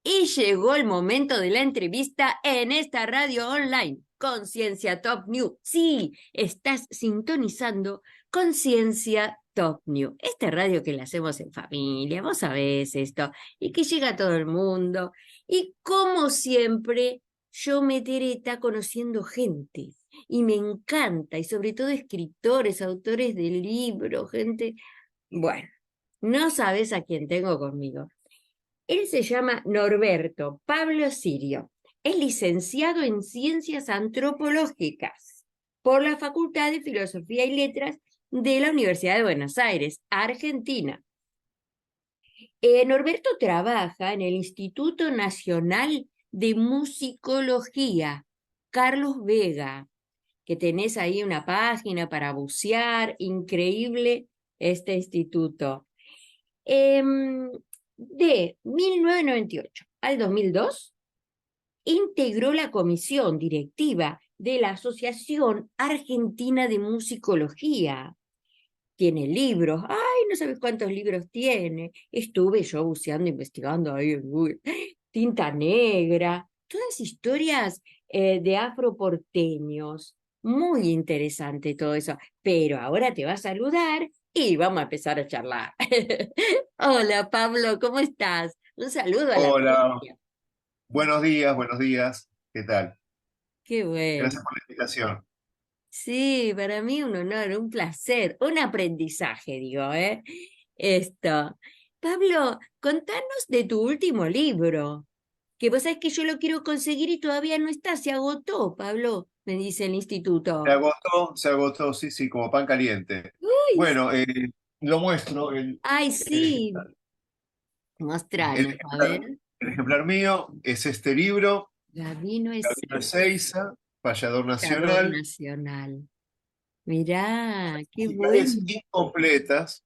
Y llegó el momento de la entrevista en esta radio online, Conciencia Top New. Sí, estás sintonizando Conciencia Top New. Esta radio que la hacemos en familia, vos sabés esto, y que llega a todo el mundo. Y como siempre, yo me Tereta conociendo gente. Y me encanta, y sobre todo escritores, autores de libros, gente. Bueno, no sabes a quién tengo conmigo. Él se llama Norberto Pablo Sirio. Es licenciado en Ciencias Antropológicas por la Facultad de Filosofía y Letras de la Universidad de Buenos Aires, Argentina. Norberto trabaja en el Instituto Nacional de Musicología, Carlos Vega, que tenés ahí una página para bucear, increíble este instituto. De 1998 al 2002, integró la comisión directiva de la Asociación Argentina de Musicología. Tiene libros, ay, no sabes cuántos libros tiene. Estuve yo buceando, investigando ahí en Google. Tinta Negra, todas historias de afroporteños. Muy interesante todo eso. Pero ahora te va a saludar y vamos a empezar a charlar. Hola Pablo, ¿cómo estás? Un saludo a la Hola, audiencia. buenos días, ¿qué tal? Qué bueno. Gracias por la invitación. Sí, para mí un honor, un placer, un aprendizaje, digo, ¿eh? Esto. Pablo, contanos de tu último libro, que vos sabés que yo lo quiero conseguir y todavía no está, se agotó, Pablo, me dice el instituto. Se agotó, sí, sí, como pan caliente. Uy, Bueno, lo muestro. ay, El, sí, el mostranos, a ejemplar, ver. el ejemplar mío es este libro, Gabino Gabino Ezeiza, Ezeiza, Payador Creador Nacional, Nacional. Mirá, qué musicales bueno. incompletas,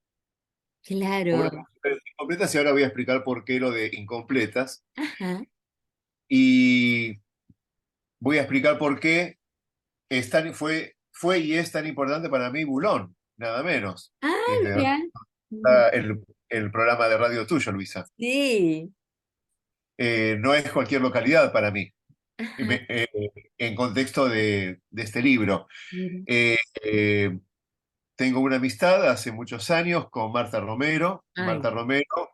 Claro. obras musicales incompletas, y ahora voy a explicar por qué lo de incompletas, Ajá. y voy a explicar por qué fue y es tan importante para mí Bulón, nada menos, Ah, que es mira. el programa de radio tuyo, Luisa. Sí. No es cualquier localidad para mí, Ajá. me- eh, en contexto de este libro. Mira. Eh, eh, Tengo una amistad hace muchos años con Marta Romero. Ay. Marta Romero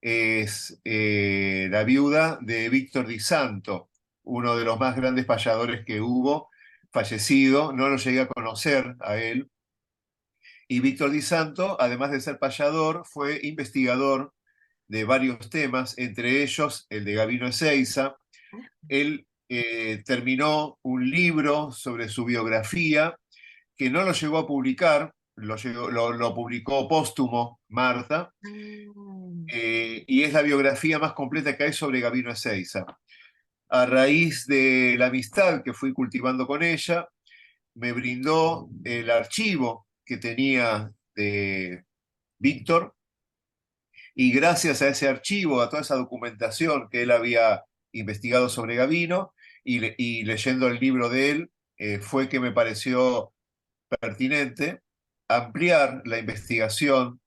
es la viuda de Víctor Di Santo, uno de los más grandes payadores que hubo, fallecido. No lo llegué a conocer a él. Y Víctor Di Santo, además de ser payador, fue investigador de varios temas, entre ellos el de Gabino Ezeiza. Él terminó un libro sobre su biografía que no lo llegó a publicar, lo publicó póstumo Marta, Ah, y es la biografía más completa que hay sobre Gabino Ezeiza. A raíz de la amistad que fui cultivando con ella, me brindó el archivo que tenía de Víctor, y gracias a ese archivo, a toda esa documentación que él había investigado sobre Gavino y leyendo el libro de él, fue que me pareció pertinente ampliar la investigación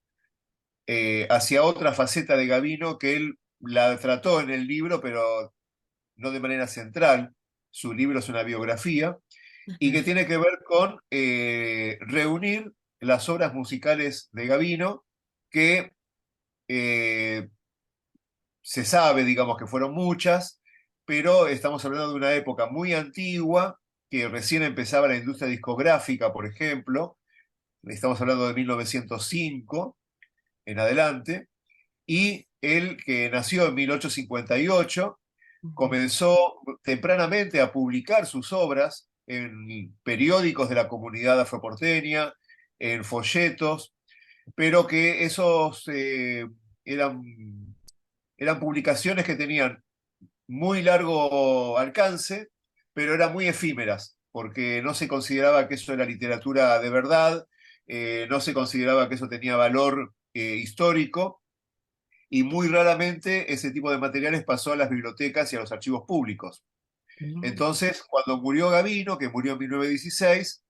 hacia otra faceta de Gavino que él la trató en el libro, pero no de manera central. Su libro es una biografía y ajá. que tiene que ver con reunir las obras musicales de Gavino que eh, se sabe, digamos, que fueron muchas, pero estamos hablando de una época muy antigua, que recién empezaba la industria discográfica, por ejemplo. Estamos hablando de 1905 en adelante, y él, que nació en 1858, Ujú. comenzó tempranamente a publicar sus obras en periódicos de la comunidad afroporteña, en folletos, pero que esos eran, eran publicaciones que tenían muy largo alcance, pero eran muy efímeras, porque no se consideraba que eso era literatura de verdad, no se consideraba que eso tenía valor histórico, y muy raramente ese tipo de materiales pasó a las bibliotecas y a los archivos públicos. Claro. Entonces, cuando murió Gavino, que murió en 1916,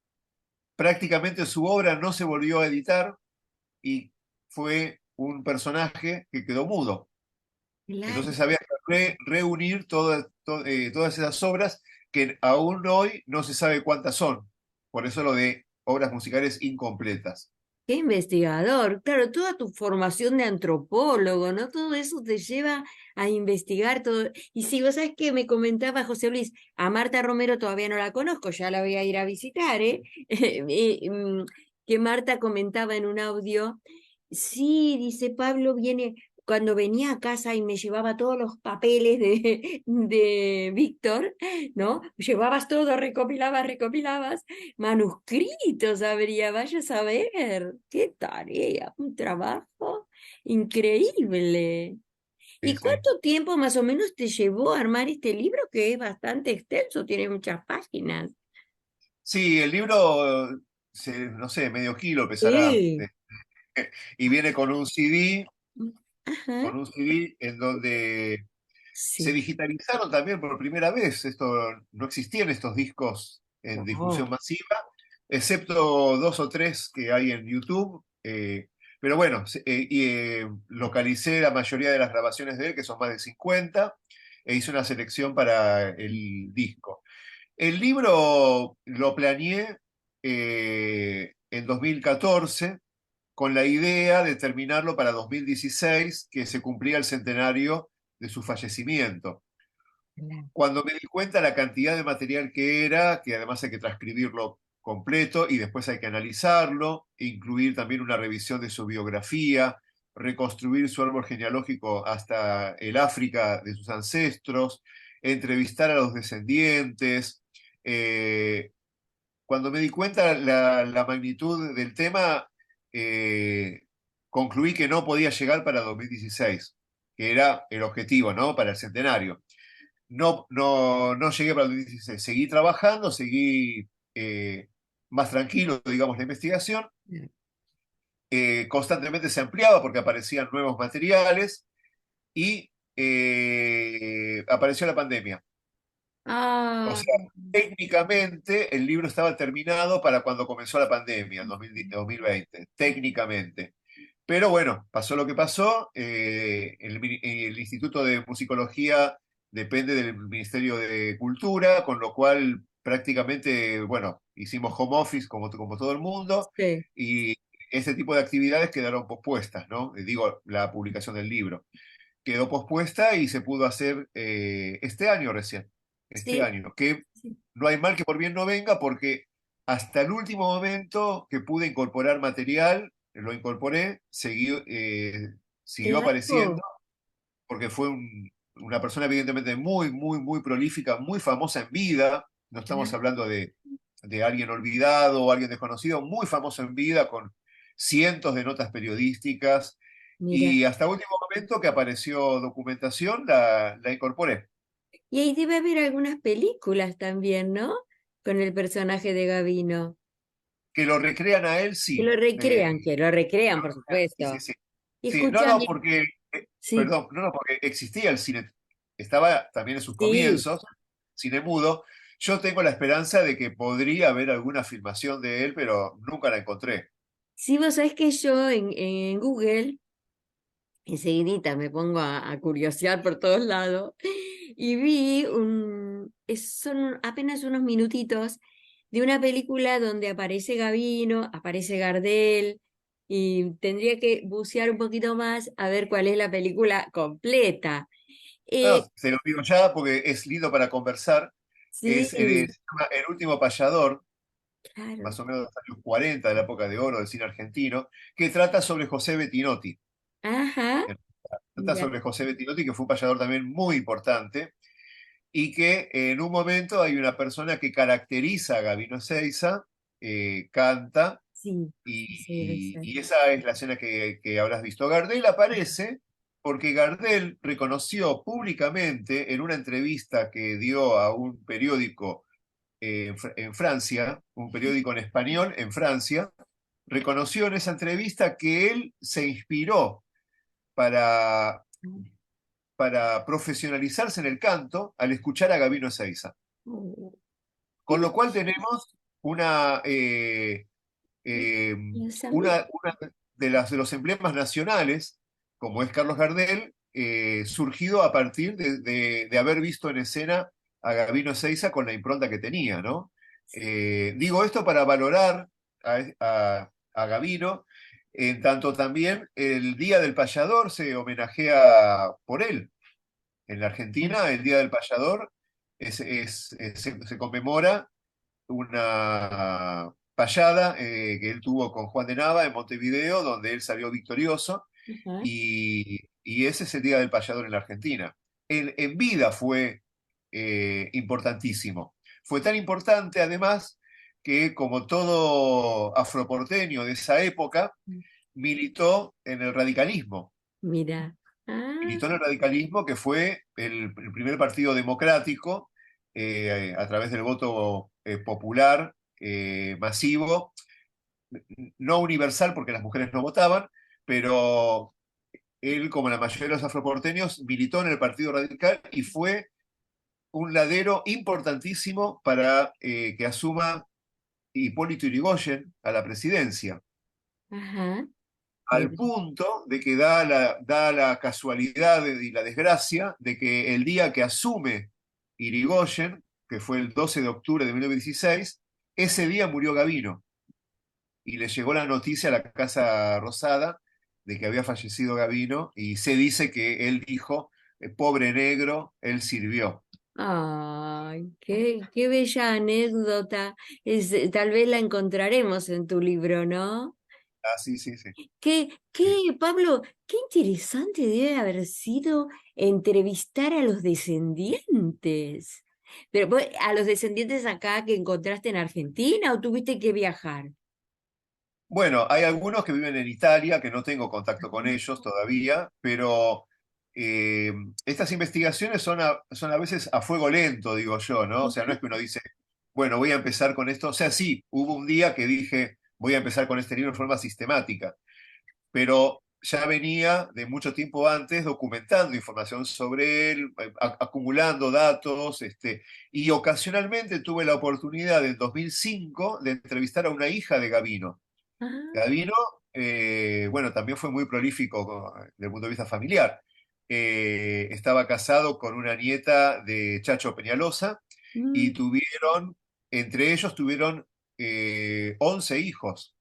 prácticamente su obra no se volvió a editar y fue un personaje que quedó mudo. Claro. Entonces había que reunir todas esas obras que aún hoy no se sabe cuántas son. Por eso lo de obras musicales incompletas. Qué investigador. Claro, toda tu formación de antropólogo, ¿no? Todo eso te lleva a investigar todo. Y si vos sabés que me comentaba José Luis, a Marta Romero todavía no la conozco, ya la voy a ir a visitar, ¿eh? Que Marta comentaba en un audio, sí, dice Pablo, cuando venía a casa y me llevaba todos los papeles de Víctor, ¿no? Llevabas todo, recopilabas. Manuscritos habría, vaya a saber. Qué tarea, un trabajo increíble. ¿Y Sí, sí. cuánto tiempo más o menos te llevó a armar este libro que es bastante extenso, tiene muchas páginas? Sí, el libro, no sé, medio kilo pesará. Sí. Y viene Ajá, con un CD en donde se sí. digitalizaron también por primera vez. No existían estos discos en No, difusión masiva, excepto dos o tres que hay en YouTube. Pero bueno, localicé la mayoría de las grabaciones de él, que son más de 50, e hice una selección para el disco. El libro lo planeé en 2014 con la idea de terminarlo para 2016, que se cumplía el centenario de su fallecimiento. claro. Cuando me di cuenta la cantidad de material que era, que además hay que transcribirlo completo y después hay que analizarlo, incluir también una revisión de su biografía, reconstruir su árbol genealógico hasta el África de sus ancestros, entrevistar a los descendientes. Cuando me di cuenta la magnitud del tema, eh, concluí que no podía llegar para 2016, que era el objetivo, ¿no? Para el centenario. No llegué para el 2016. Seguí trabajando, seguí más tranquilo, digamos, la investigación. Constantemente se ampliaba porque aparecían nuevos materiales y apareció la pandemia. O Ah, sea, técnicamente el libro estaba terminado para cuando comenzó la pandemia, en 2020, técnicamente. Pero bueno, pasó lo que pasó. El Instituto de Musicología depende del Ministerio de Cultura, con lo cual prácticamente, bueno, hicimos home office como todo el mundo sí, y ese tipo de actividades quedaron pospuestas, ¿no? Digo, la publicación del libro quedó pospuesta y se pudo hacer este año recién, este sí, año, que sí. no hay mal que por bien no venga porque hasta el último momento que pude incorporar material, lo incorporé, siguió apareciendo Claro, porque fue una persona evidentemente muy prolífica, muy famosa en vida, no estamos claro. hablando de alguien olvidado o alguien desconocido, muy famoso en vida con cientos de notas periodísticas Mira. y hasta último momento que apareció documentación, la incorporé. Y ahí debe haber algunas películas también, ¿no? Con el personaje de Gavino. Que lo recrean a él, sí. Que lo recrean, por Sí, sí, supuesto. sí. Y Sí, no, no, escúchame, porque, sí, perdón, no, no, porque existía el cine, estaba también en sus sí, comienzos, cine mudo. Yo tengo la esperanza de que podría haber alguna filmación de él, pero nunca la encontré. sí, vos sabés que yo en Google enseguidita me pongo a curiosear por todos lados y vi son apenas unos minutitos de una película donde aparece Gavino, aparece Gardel y tendría que bucear un poquito más a ver cuál es la película completa. No, Eh, se lo digo ya porque es lindo para conversar. sí, Se llama El último payador, claro, más o menos de los años 40 de la época de oro del cine argentino, que trata sobre José Bettinotti. ajá, Trata mira, sobre José Bettinotti, que fue un payador también muy importante, y que en un momento hay una persona que caracteriza a Gabino Ezeiza, canta, sí, sí, debe ser. y esa es la escena que habrás visto. Gardel aparece porque Gardel reconoció públicamente en una entrevista que dio a un periódico en Francia, un periódico en español en Francia, reconoció en esa entrevista que él se inspiró para, para profesionalizarse en el canto al escuchar a Gabino Ezeiza. Oh, qué Con lo cual tenemos una, no sabía. una de los emblemas nacionales, como es Carlos Gardel, surgido a partir de haber visto en escena a Gabino Ezeiza con la impronta que tenía, ¿no? Digo esto para valorar a Gabino, en tanto también el Día del Payador se homenajea por él. En la Argentina, el Día del Payador se conmemora una payada que él tuvo con Juan de Nava en Montevideo, donde él salió victorioso, Ajá. y ese es el Día del Payador en la Argentina. En vida fue importantísimo. Fue tan importante, además, que como todo afroporteño de esa época, militó en el radicalismo. Mira. Ah, Militó en el radicalismo, que fue el primer partido democrático a través del voto popular masivo, no universal porque las mujeres no votaban, pero él, como la mayoría de los afroporteños, militó en el Partido Radical y fue un ladero importantísimo para que asuma Hipólito Yrigoyen a la presidencia, ajá. al Mira. punto de que da la casualidad y la desgracia de que el día que asume Irigoyen, que fue el 12 de octubre de 1916, ese día murió Gavino y le llegó la noticia a la Casa Rosada de que había fallecido Gavino y se dice que él dijo, pobre negro, él sirvió. Ay, qué bella anécdota. Tal vez la encontraremos en tu libro, ¿no? Ah, sí, sí, sí. Sí. Pablo, qué interesante debe haber sido entrevistar a los descendientes. Pero ¿a los descendientes acá que encontraste en Argentina o tuviste que viajar? Bueno, hay algunos que viven en Italia, que no tengo contacto con ellos todavía, pero eh, estas investigaciones son a veces a fuego lento, digo yo, ¿no? O sea, no es que uno dice, bueno, voy a empezar con esto. O sea, sí, hubo un día que dije, voy a empezar con este libro de forma sistemática, pero ya venía de mucho tiempo antes documentando información sobre él, acumulando datos, y ocasionalmente tuve la oportunidad en 2005 de entrevistar a una hija de Gavino. Ah, Gavino, bueno, también fue muy prolífico desde el punto de vista familiar. Estaba casado con una nieta de Chacho Peñalosa y mm, entre ellos tuvieron 11 hijos.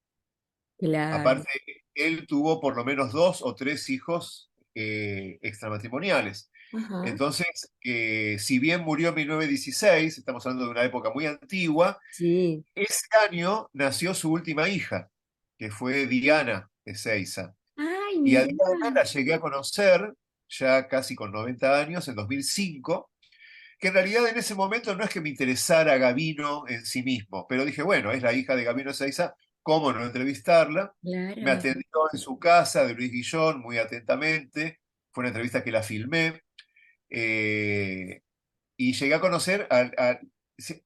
claro. Aparte, él tuvo por lo menos 2 o 3 hijos extramatrimoniales. Ajá. Entonces, si bien murió en 1916, estamos hablando de una época muy antigua, Sí. ese año nació su última hija, que fue Diana Ezeiza. Ay, Y a mira. Diana la llegué a conocer ya casi con 90 años, en 2005, que en realidad en ese momento no es que me interesara Gavino en sí mismo, pero dije, bueno, es la hija de Gavino Ezeiza, ¿cómo no entrevistarla? Me Claro. atendió en su casa de Luis Guillón muy atentamente, fue una entrevista que la filmé, eh, y llegué a conocer,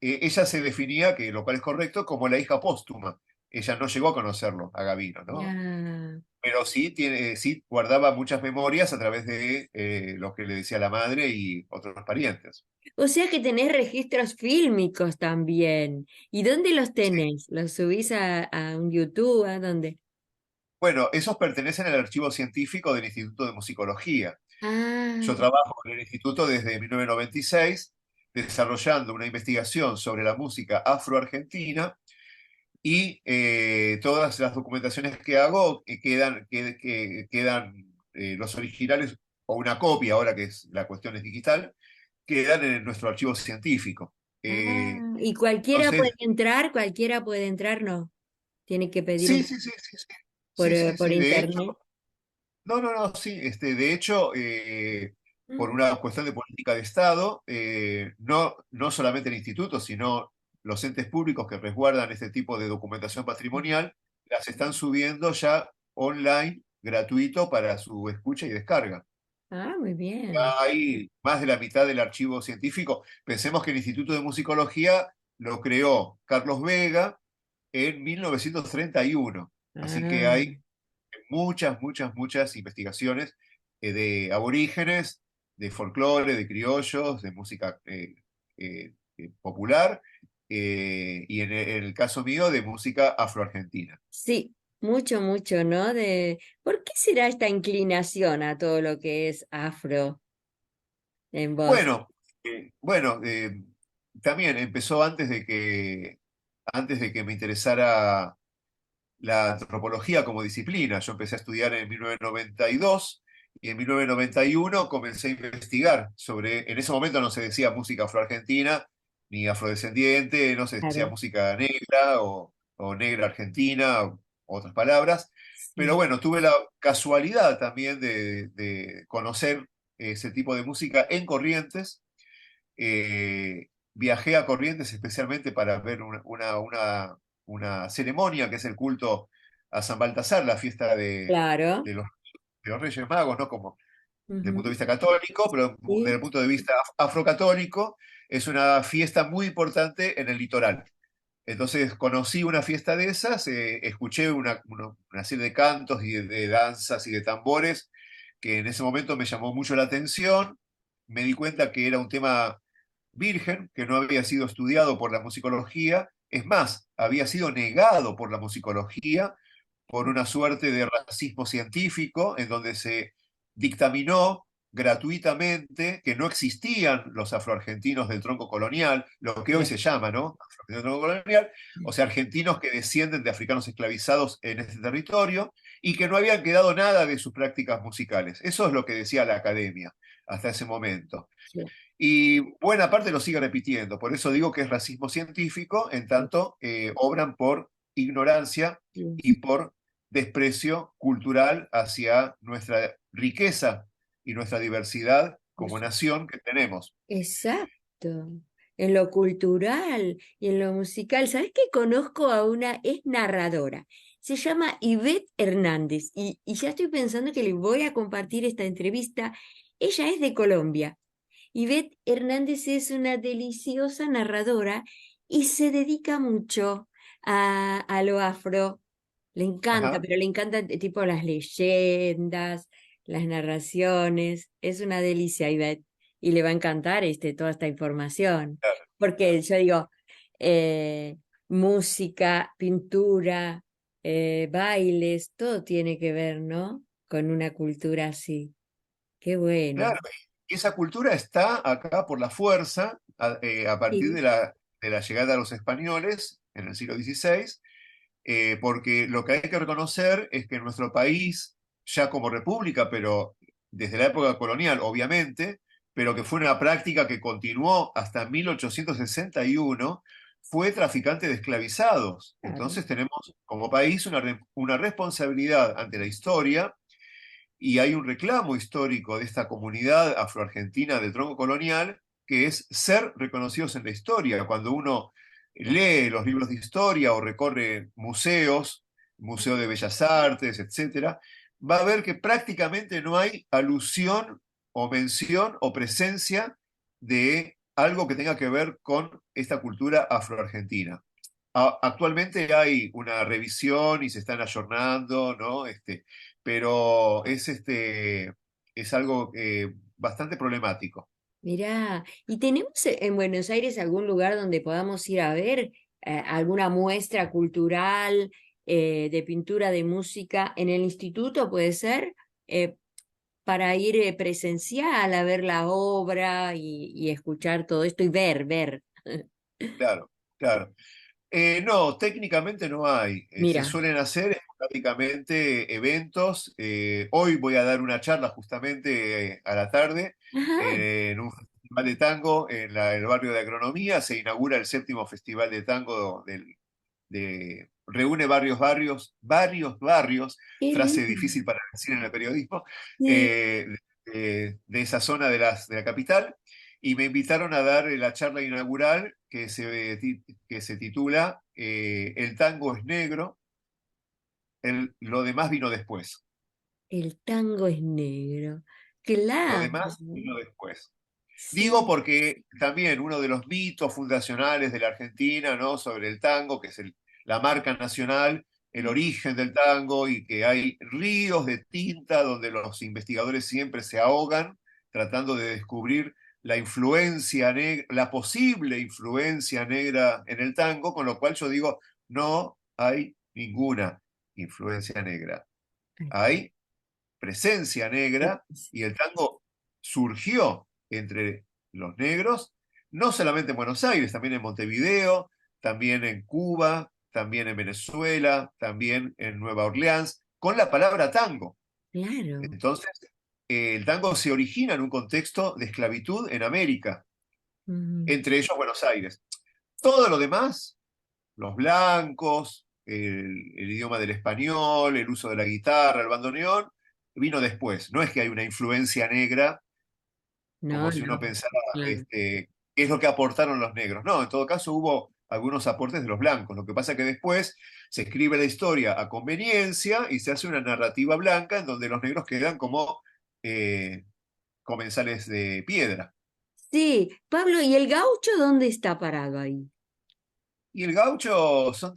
ella se definía, que lo cual es correcto, como la hija póstuma. Ella no llegó a conocerlo, a Gavino, ¿no? Ya. Pero sí guardaba muchas memorias a través de lo que le decía la madre y otros parientes. O sea que tenés registros fílmicos también. ¿Y dónde los Sí. tenés? ¿Los subís a un YouTube? ¿A dónde? Bueno, esos pertenecen al archivo científico del Instituto de Musicología. Ah, Yo trabajo en el instituto desde 1996, desarrollando una investigación sobre la música afroargentina y todas las documentaciones que hago quedan los originales o una copia, ahora que la cuestión es digital, quedan en nuestro archivo científico. y Entonces, cualquiera puede entrar, no. Tiene que pedir sí, un sí, sí, sí, sí, sí, sí, por sí. De hecho, internet. no, no, no, sí, de hecho, por Mm, una cuestión de política de Estado, no solamente el instituto, sino los entes públicos que resguardan este tipo de documentación patrimonial, las están subiendo ya online, gratuito para su escucha y descarga. ah, muy bien. Ya hay más de la mitad del archivo científico. Pensemos que el Instituto de Musicología lo creó Carlos Vega en 1931. Así que Ah, hay muchas, muchas, muchas investigaciones de aborígenes, de folclore, de criollos, de música popular, y en el caso mío de música afroargentina. sí. mucho, mucho, ¿no? ¿Por qué será esta inclinación a todo lo que es afro en vos? Bueno, bueno, también empezó antes de que me interesara la antropología como disciplina. Yo empecé a estudiar en 1992 y en 1991 comencé a investigar sobre, en ese momento no se decía música afroargentina ni afrodescendiente, no se decía Claro, música negra o negra argentina, o otras palabras, pero sí, bueno, tuve la casualidad también de conocer ese tipo de música en Corrientes. Viajé a Corrientes especialmente para ver una ceremonia que es el culto a San Baltasar, la fiesta claro. de los, de los Reyes Magos, ¿no? Como desde el punto de Ujú, vista católico, pero desde sí, el punto de vista afrocatólico, es una fiesta muy importante en el litoral. Entonces conocí una fiesta de esas, escuché una serie de cantos y de danzas y de tambores que en ese momento me llamó mucho la atención. Me di cuenta que era un tema virgen, que no había sido estudiado por la musicología, es más, había sido negado por la musicología por una suerte de racismo científico en donde se dictaminó gratuitamente que no existían los afroargentinos del tronco colonial, lo que hoy mira, se llama, ¿no? Afroargentinos del tronco colonial, o sea, argentinos que descienden de africanos esclavizados en este territorio y que no habían quedado nada de sus prácticas musicales. Eso es lo que decía la academia hasta ese momento. sí, Y buena parte lo sigue repitiendo, por eso digo que es racismo científico, en sí, tanto obran por ignorancia sí. y por desprecio cultural hacia nuestra riqueza y nuestra diversidad como nación que tenemos. Exacto. En lo cultural y en lo musical. ¿Sabes que conozco a una? Es narradora. Se llama Ivette Hernández y ya estoy pensando que le voy a compartir esta entrevista. Ella es de Colombia. Ivette Hernández es una deliciosa narradora y se dedica mucho a lo afro. Le encanta, Ajá. pero le encantan tipo las leyendas, las narraciones. Es una delicia, Ivette, y le va a encantar toda esta información. Porque yo digo, eh, música, pintura, bailes, todo tiene que ver, ¿no? Con una cultura así. Qué bueno. Claro, y esa cultura está acá por la fuerza a partir Sí, de la llegada de los españoles en el siglo XVI, porque lo que hay que reconocer es que en nuestro país, ya como república, pero desde la época colonial, obviamente, pero que fue una práctica que continuó hasta 1861, fue traficante de esclavizados. claro. Entonces tenemos como país una responsabilidad ante la historia y hay un reclamo histórico de esta comunidad afroargentina del tronco colonial que es ser reconocidos en la historia. Cuando uno lee los libros de historia o recorre museos, Museo de Bellas Artes, etcétera, va a ver que prácticamente no hay alusión o mención o presencia de algo que tenga que ver con esta cultura afroargentina. Actualmente hay una revisión y se están ayornando, ¿no? Pero es algo bastante problemático. Mirá, ¿y tenemos en Buenos Aires algún lugar donde podamos ir a ver alguna muestra cultural de pintura, de música en el instituto, puede ser? Eh, para ir presencial a ver la obra y escuchar todo esto y ver. Claro, claro. No, técnicamente no hay. Se Mira, suelen hacer esporádicamente eventos. Hoy voy a dar una charla justamente a la tarde ajá, en un festival de tango en el barrio de Agronomía. Se inaugura el séptimo festival de tango reúne varios barrios, qué frase lindo. difícil para decir en el periodismo, Sí. eh, de esa zona de la capital, y me invitaron a dar la charla inaugural que se titula El tango es negro, lo demás vino después. El tango es negro. Lo Claro, demás vino después. Digo sí. porque también uno de los mitos fundacionales de la Argentina, ¿no? Sobre el tango, que es la marca nacional, el origen del tango y que hay ríos de tinta donde los investigadores siempre se ahogan tratando de descubrir la influencia negra, la posible influencia negra en el tango, con lo cual yo digo, no hay ninguna. influencia negra, hay presencia negra, y el tango surgió entre los negros, no solamente en Buenos Aires, también en Montevideo, también en Cuba, también en Venezuela, también en Nueva Orleans, con la palabra tango. Claro. Entonces, el tango se origina en un contexto de esclavitud en América, Mm, entre ellos Buenos Aires. Todo lo demás, los blancos, el idioma del español, el uso de la guitarra, el bandoneón, vino después. No es que hay una influencia negra, no, como si no, uno pensara, claro. qué es lo que aportaron los negros. No, en todo caso hubo algunos aportes de los blancos. Lo que pasa es que después se escribe la historia a conveniencia y se hace una narrativa blanca en donde los negros quedan como eh, comensales de piedra. Sí, Pablo, ¿y el gaucho dónde está parado ahí? Y el gaucho son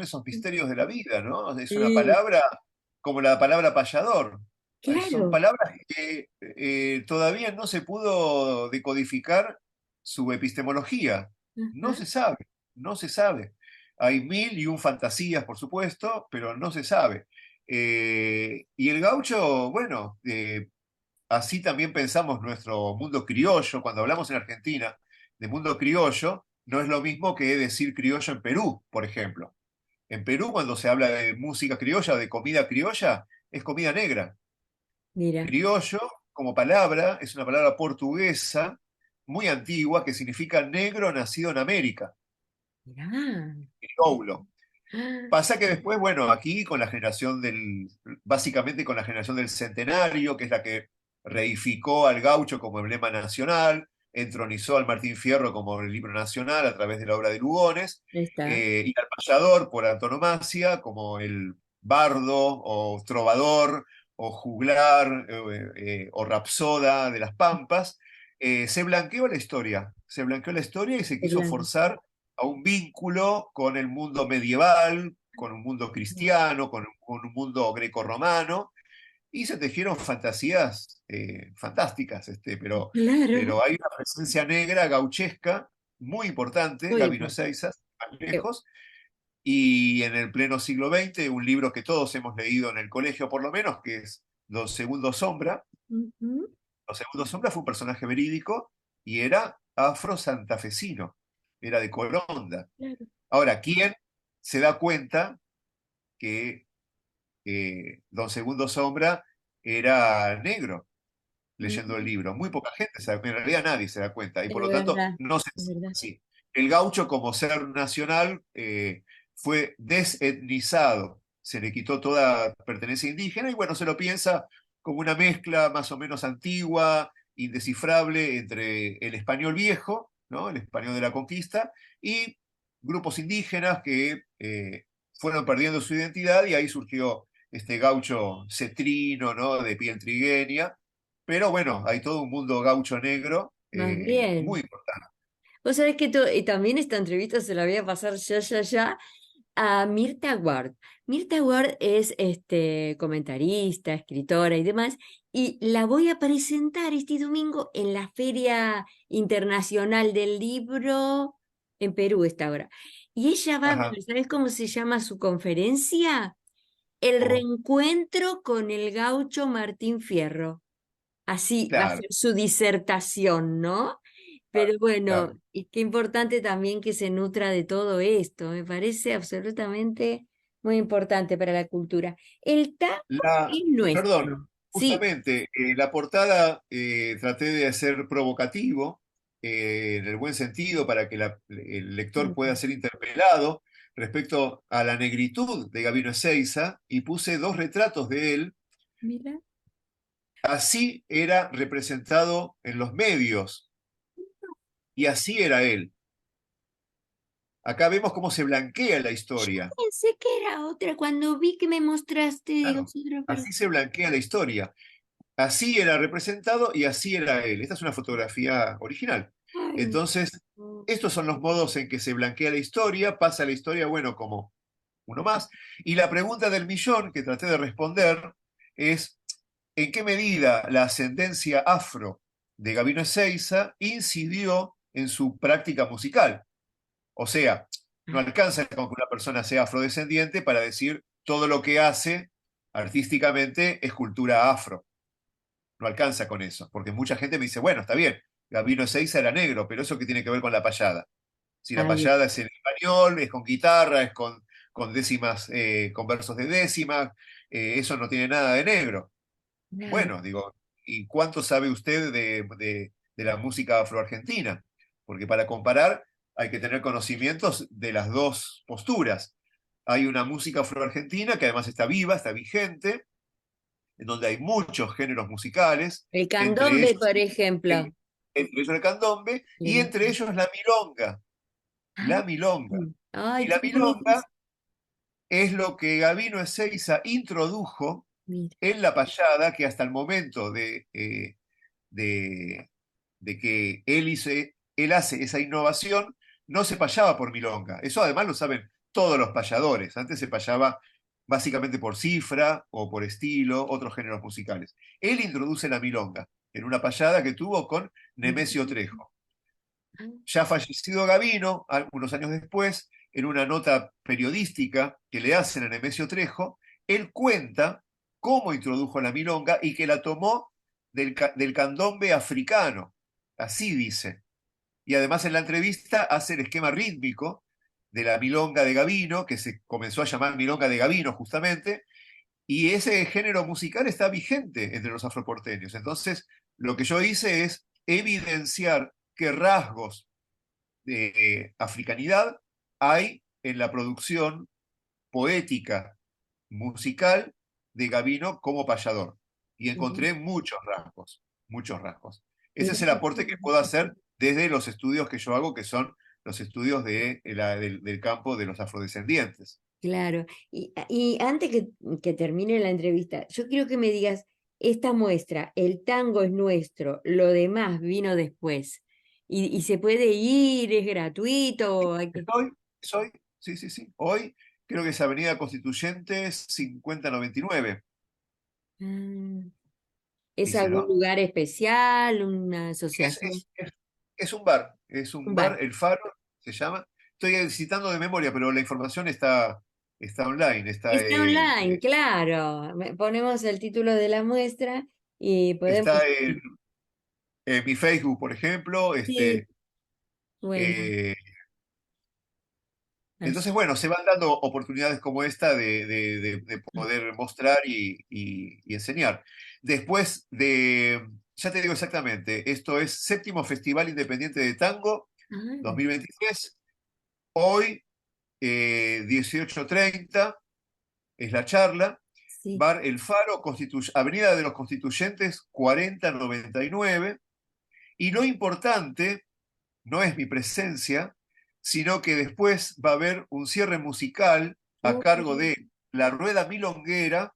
esos misterios de la vida, ¿no? Es una Sí, palabra como la palabra payador. Son claro. palabras que todavía no se pudo decodificar su epistemología. No Ajá. se sabe, no se sabe. Hay mil y un fantasías, por supuesto, pero no se sabe. Y el gaucho, bueno, así también pensamos nuestro mundo criollo. Cuando hablamos en Argentina de mundo criollo, no es lo mismo que decir criollo en Perú, por ejemplo. En Perú, cuando se habla de música criolla, de comida criolla, es comida negra. Mira, Criollo, como palabra, es una palabra portuguesa muy antigua que significa negro nacido en América, mira. crioulo. Ah, Pasa que después, bueno, aquí con la generación básicamente con la generación del centenario, que es la que reificó al gaucho como emblema nacional, entronizó al Martín Fierro como el libro nacional a través de la obra de Lugones, ahí está. y al payador por antonomasia como el bardo o trovador o juglar o rapsoda de las Pampas. Se blanqueó la historia y se quiso Irlanda. forzar a un vínculo con el mundo medieval, con un mundo cristiano, con un mundo greco-romano, y se tejieron fantasías fantásticas, Claro. pero hay una presencia negra gauchesca muy importante, Muy Gabino importante. Ezeiza, más lejos, y en el pleno siglo XX, un libro que todos hemos leído en el colegio por lo menos, que es Don Segundo Sombra. Ujú, Don Segundo Sombra fue un personaje verídico y era afro-santafesino, era de Colonda. claro. Ahora, ¿quién se da cuenta que Don Segundo Sombra era negro leyendo el Mm, libro? Muy poca gente se da cuenta, en realidad nadie se da cuenta, y es por lo tanto verdad, no se es enseña verdad. así. El gaucho como ser nacional fue desetnizado, se le quitó toda pertenencia indígena y bueno, se lo piensa como una mezcla más o menos antigua, indescifrable entre el español viejo, ¿no? El español de la conquista, y grupos indígenas que fueron perdiendo su identidad y ahí surgió este gaucho cetrino, ¿no? De piel trigueña, pero bueno, hay todo un mundo gaucho negro Más muy bien. importante. Vos sabés que y también esta entrevista se la voy a pasar ya a Mirta Ward. Mirta Ward es comentarista, escritora y demás, y la voy a presentar este domingo en la Feria Internacional del Libro en Perú esta hora. Y ella va a hablar, Ajá, ¿sabés cómo se llama su conferencia? El como, reencuentro con el gaucho Martín Fierro. Así va a claro, ser su disertación, ¿no? claro, Pero bueno, claro. y qué importante también que se nutra de todo esto, me parece absolutamente muy importante para la cultura. El tango es Perdón, nuestro, sí. justamente la portada traté de hacer provocativo, en el buen sentido, para que el lector pueda Ujú. ser interpelado respecto a la negritud de Gabino Ezeiza, y puse dos retratos de él. Mira, Así era representado en los medios y así era él. Acá vemos cómo se blanquea la yo historia. pensé que era otra, cuando vi que me mostraste, digo, Claro, es otra, pero... así se blanquea la historia. Así era representado y así era él. Esta es una fotografía original. Ay, Entonces, no. estos son los modos en que se blanquea la historia, pasa la historia, bueno, como uno más. Y la pregunta del millón que traté de responder es, ¿en qué medida la ascendencia afro de Gabino Ezeiza incidió en su práctica musical? O sea, no Ah, alcanza con que una persona sea afrodescendiente para decir todo lo que hace artísticamente es cultura afro. No alcanza con eso, porque mucha gente me dice, bueno, está bien, Gabino Ezeiza era negro, pero ¿eso qué tiene que ver con la payada? Si la Ay, payada es en español, es con guitarra, es con décimas, con versos de décimas, eso no tiene nada de negro. claro. Bueno, digo, ¿y cuánto sabe usted de la música afroargentina? Porque para comparar hay que tener conocimientos de las dos posturas. Hay una música afroargentina que además está viva, está vigente, en donde hay muchos géneros musicales, El entre candombe, ellos por ejemplo. el candombe y entre ellos la milonga. Ah, La milonga. ay, Y la qué bueno. milonga es lo que Gabino Ezeiza introdujo Mira. en la payada, que hasta el momento de, de que él hace esa innovación, no se payaba por milonga. Eso además lo saben todos los payadores. Antes se payaba básicamente por cifra o por estilo, otros géneros musicales. Él introduce la milonga en una payada que tuvo con Nemesio Trejo. Ya fallecido Gavino, unos años después, en una nota periodística que le hacen a Nemesio Trejo, él cuenta cómo introdujo la milonga y que la tomó del candombe africano. Así dice. Y además en la entrevista hace el esquema rítmico de la milonga de Gavino, que se comenzó a llamar milonga de Gavino justamente, y ese género musical está vigente entre los afroporteños. Entonces, lo que yo hice es evidenciar qué rasgos de africanidad hay en la producción poética, musical de Gavino como payador. Y Ujú. encontré muchos rasgos, muchos rasgos. Ese Mira es el qué aporte que puedo bueno. hacer desde los estudios que yo hago, que son los estudios del campo de los afrodescendientes. Claro. Y antes que termine la entrevista, yo quiero que me digas, esta muestra, el tango es nuestro, lo demás vino después. Y se puede ir, es gratuito, hay que... Soy, sí, sí, sí. Hoy creo que es Avenida Constituyentes 5099, Ah, ¿es dice, algún ¿no? lugar especial, una Es, asociación? es, es, es Un un bar. bar, El Faro se llama. Estoy citando de memoria, pero la información está online, Está online, claro. Ponemos el título de la muestra y podemos... está en mi Facebook, por ejemplo. Sí, bueno, Eh, así. entonces, bueno, se van dando oportunidades como esta de poder mostrar y enseñar. Después ya te digo exactamente, esto es Séptimo Festival Independiente de Tango Ah, 2023. Hoy 18:30 es la charla. sí. Bar El Faro, Avenida de los Constituyentes 4099. Y lo importante no es mi presencia, sino que después va a haber un cierre musical a Oh, cargo de La Rueda Milonguera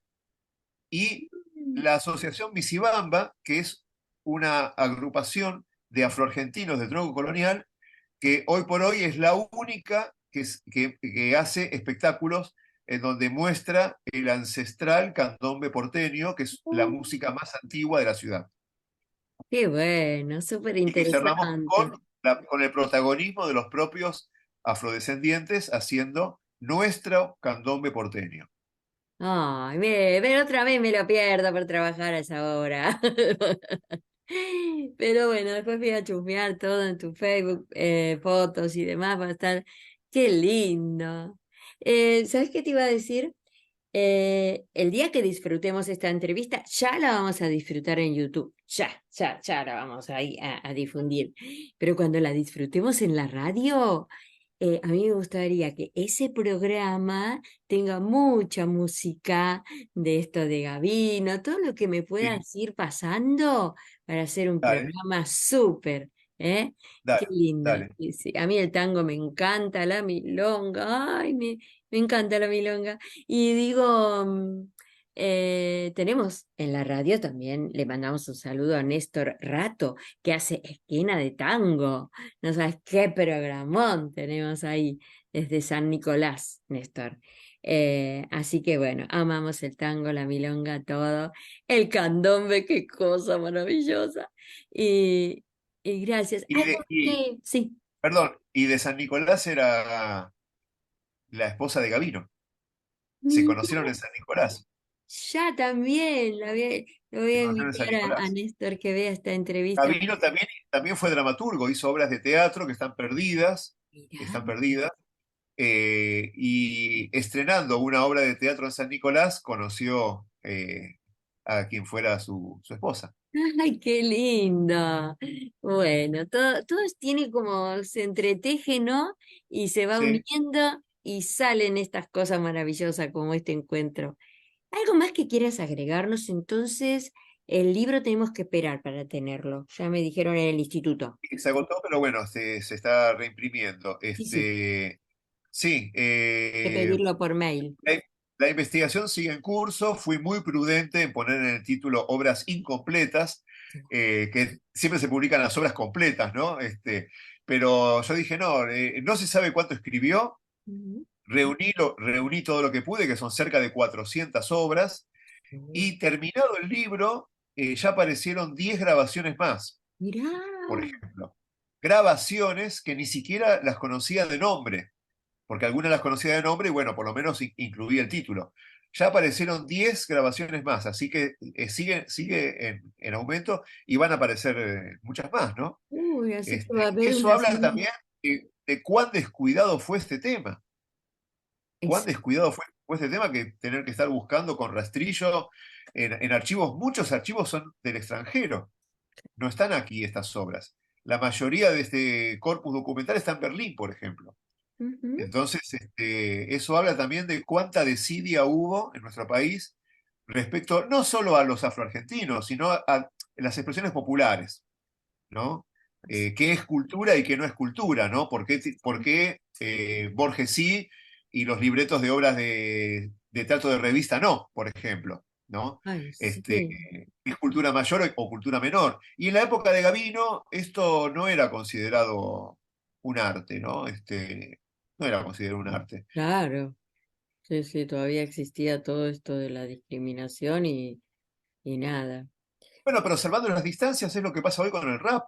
y mm, la Asociación Visibamba, que es una agrupación de afroargentinos de tronco colonial, que hoy por hoy es la única que hace espectáculos en donde muestra el ancestral candombe porteño, que es la oh, música más antigua de la ciudad. qué bueno, súper Y que cerramos interesante. con el protagonismo de los propios afrodescendientes haciendo nuestro candombe porteño. Ay, ver otra vez me lo pierdo por trabajar a esa hora. Pero bueno, después voy a chusmear todo en tu Facebook, fotos y demás, va a estar. Qué lindo. ¿Sabes qué te iba a decir? El día que disfrutemos esta entrevista, ya la vamos a disfrutar en YouTube. Ya la vamos ahí a difundir. Pero cuando la disfrutemos en la radio, a mí me gustaría que ese programa tenga mucha música de esto de Gavino, todo lo que me Sí, puedas ir pasando para hacer un dale, programa súper, ¿eh? Qué dale, lindo. dale. Sí, sí. A mí el tango me encanta, la milonga, ay, me encanta la milonga. Y digo, tenemos en la radio también, le mandamos un saludo a Néstor Rato, que hace esquina de tango. No sabes qué programón tenemos ahí desde San Nicolás, Néstor. Así que bueno, amamos el tango, la milonga, todo. El candombe, qué cosa maravillosa. Y, y gracias. Y Algo que, sí. perdón, y de San Nicolás era la esposa de Gavino. se No, conocieron en San Nicolás. ya también, lo voy Se a conocieron en San invitar a Nicolás. Néstor que vea esta entrevista. Gavino también fue dramaturgo, hizo obras de teatro que Mirá. están perdidas, y estrenando una obra de teatro en San Nicolás, conoció a quien fuera su esposa. Ay, qué lindo. Bueno, todo tiene como, se entreteje, ¿no? Y se va Sí. uniendo y salen estas cosas maravillosas como este encuentro. ¿Algo más que quieras agregarnos? Entonces, el libro tenemos que esperar para tenerlo. Ya me dijeron en el instituto. Se agotó, pero bueno, se está reimprimiendo. Sí, sí, Sí, hay que pedirlo por mail. la, la investigación sigue en curso. Fui muy prudente en poner en el título obras incompletas, que siempre se publican las obras completas, ¿no? Pero yo dije, no, no se sabe cuánto escribió. Ujú. Reuní todo lo que pude, que son cerca de 400 obras, Sí. y terminado el libro, ya aparecieron 10 grabaciones más, Mirá. por ejemplo. Grabaciones que ni siquiera las conocía de nombre, porque algunas las conocía de nombre y bueno, por lo menos incluía el título. Ya aparecieron 10 grabaciones más, así que sigue en aumento y van a aparecer muchas más, ¿no? Uy, así que va a Y haber eso una habla serie. también de cuán descuidado fue este tema, cuán Ex- descuidado fue este tema, que tener que estar buscando con rastrillo en archivos. Muchos archivos son del extranjero, no están aquí estas obras. La mayoría de este corpus documental está en Berlín, por ejemplo. Ujú. Entonces, eso habla también de cuánta desidia hubo en nuestro país respecto no solo a los afroargentinos, sino a las expresiones populares, ¿no? ¿Qué es cultura y qué no es cultura, ¿no? ¿Por qué Borges sí y los libretos de obras de teatro de revista no, por ejemplo, ¿no? Ay, sí. ¿Es cultura mayor o cultura menor? Y en la época de Gavino esto no era considerado un arte, ¿no? No era considerado un arte. Claro. Sí, sí, todavía existía todo esto de la discriminación y nada. Bueno, pero observando las distancias es lo que pasa hoy con el rap,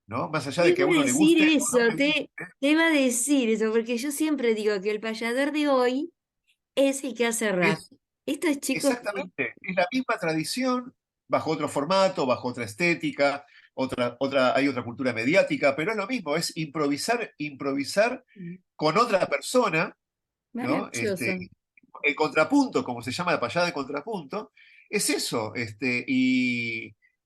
¿no? Más allá Te de que a iba a uno le decir guste o no eso, le guste. te iba a decir eso, porque yo siempre digo que el payador de hoy es el que hace rap. Es Estos chicos que... Exactamente, es la misma tradición, bajo otro formato, bajo otra estética, hay otra cultura mediática, pero es lo mismo, es improvisar con otra persona, ¿no? Maravilloso. El contrapunto, como se llama la payada de contrapunto, es eso.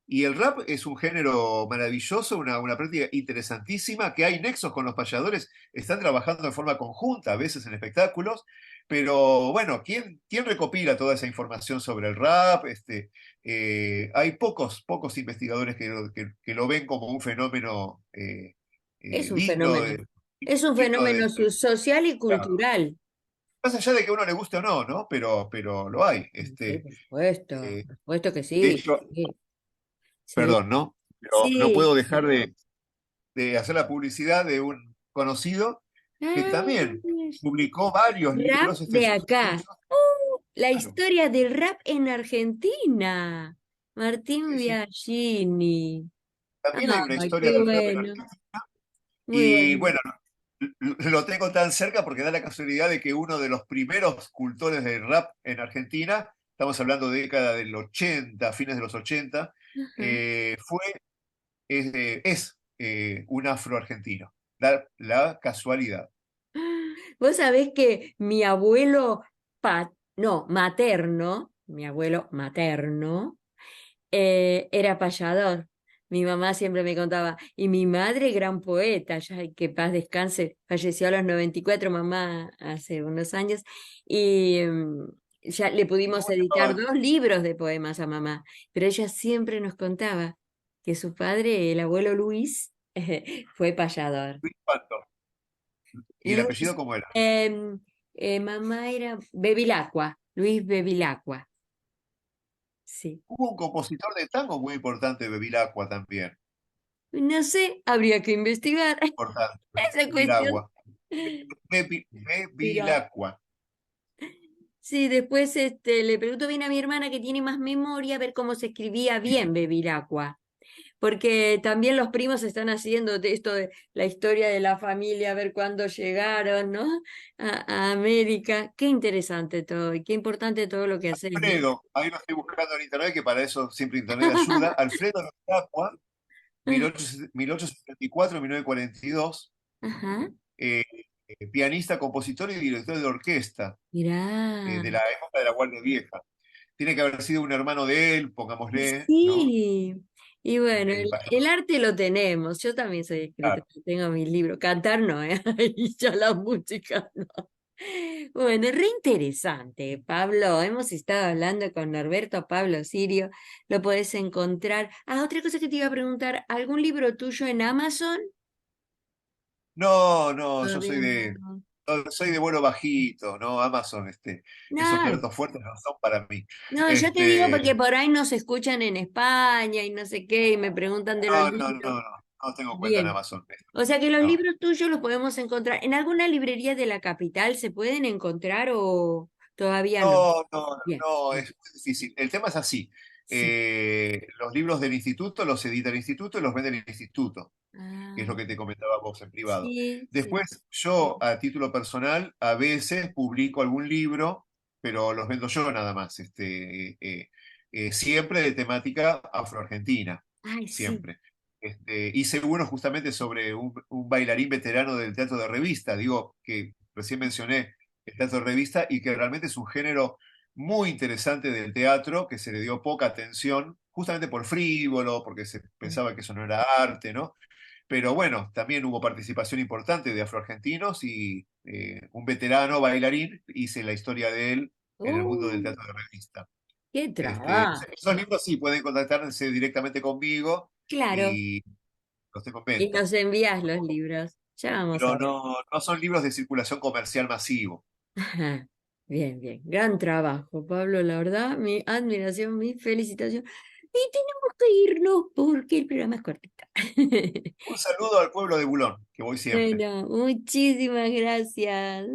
Y el rap es un género maravilloso, una práctica interesantísima, que hay nexos con los payadores, están trabajando de forma conjunta, a veces en espectáculos, pero bueno, ¿quién recopila toda esa información sobre el rap? Hay pocos investigadores que lo ven como un fenómeno Es un digno fenómeno. de... Es un digno fenómeno de- social y claro. cultural. Más allá de que a uno le guste o no, ¿no? Pero lo hay. Sí, Eh, por supuesto que de sí. hecho, Sí, sí. perdón, ¿no? Pero no Sí. puedo dejar de hacer la publicidad de un conocido que Ah, también publicó varios rap libros, de son acá. estudios, La claro, historia del rap en Argentina. Martín sí, sí. Biagini. También hay una Ay, historia qué del rap en bueno. Argentina. Muy Y bueno. bueno, lo tengo tan cerca porque da la casualidad de que uno de los primeros cultores del rap en Argentina, estamos hablando de década del 80, fines de los 80, Ajá. eh, fue es un afroargentino. La casualidad. Vos sabés que mi abuelo, no, materno, mi abuelo materno, era payador. Mi mamá siempre me contaba, y mi madre, gran poeta, ya que paz descanse, falleció a los 94 mamá, hace unos años, y ya le ¿Y pudimos cómo se editar llamaban? 2 libros de poemas a mamá, pero ella siempre nos contaba que su padre, el abuelo Luis, fue payador. Luis Pato. ¿Y el apellido Luis, cómo era? mamá era Bevilacqua, Luis Bevilacqua, sí. Hubo un compositor de tango muy importante, Bevilacqua también. No sé, habría que investigar Importante, esa cuestión. Bevilacqua. Mira, Bevilacqua. sí, después le pregunto bien a mi hermana que tiene más memoria a ver cómo se escribía bien Bevilacqua. Porque también los primos están haciendo de esto de la historia de la familia, a ver cuándo llegaron, ¿no? A América. Qué interesante todo y qué importante todo lo que haces, ¿no? Alfredo, ahí lo estoy buscando en internet, que para eso siempre internet ayuda. Alfredo Lotacua, 1874-1942, Ajá, eh, pianista, compositor y director de orquesta mirá. de la época de la Guardia Vieja. Tiene que haber sido un hermano de él, pongámosle, ¿no? Sí, y bueno, El, el arte lo tenemos. Yo también soy escritora, claro. tengo mis libros. Cantar no, ¿eh? Y ya la música no. Bueno, re interesante, Pablo. Hemos estado hablando con Norberto Pablo Sirio. Lo podés encontrar. Ah, otra cosa que te iba a preguntar, ¿algún libro tuyo en Amazon? No, no, yo Todavía no. soy de vuelo bajito, ¿no? Amazon, esos No, platos fuertes no son para mí. no, yo te digo Este, porque por ahí nos escuchan en España y no sé qué, y me preguntan de los no, no, libros. no, no, no tengo cuenta en Bien. Amazon. O sea que los No. libros tuyos los podemos encontrar. ¿En alguna librería de la capital se pueden encontrar o todavía no? No, no, Bien, no, bien. es muy difícil. El tema es así. Sí. Los libros del instituto los edita el instituto y los vende el instituto, que es lo Ah, que te comentaba vos en privado. sí, sí. Después, yo a título personal, a veces publico algún libro, pero los vendo yo nada más. Siempre de temática afroargentina, Ay, sí. siempre. Hice uno justamente sobre un bailarín veterano del teatro de revista, digo, que recién mencioné el teatro de revista, y que realmente es un género muy interesante del teatro, que se le dio poca atención, justamente por frívolo, porque se pensaba que eso no era arte, ¿no? Pero bueno, también hubo participación importante de afroargentinos y un veterano bailarín, hice la historia de él en el mundo del Uh, teatro de revista. qué trabajo. Esos libros sí pueden contactarse directamente conmigo Claro. y los tengo en Y venta, nos envías los libros. Ya vamos a pero ver. no, no son libros de circulación comercial masivo. Ajá. Bien, bien. Gran trabajo, Pablo. La verdad, mi admiración, mi felicitación. Y tenemos que irnos porque el programa es cortito. Un saludo al pueblo de Bulón, que voy siempre. Bueno, muchísimas gracias.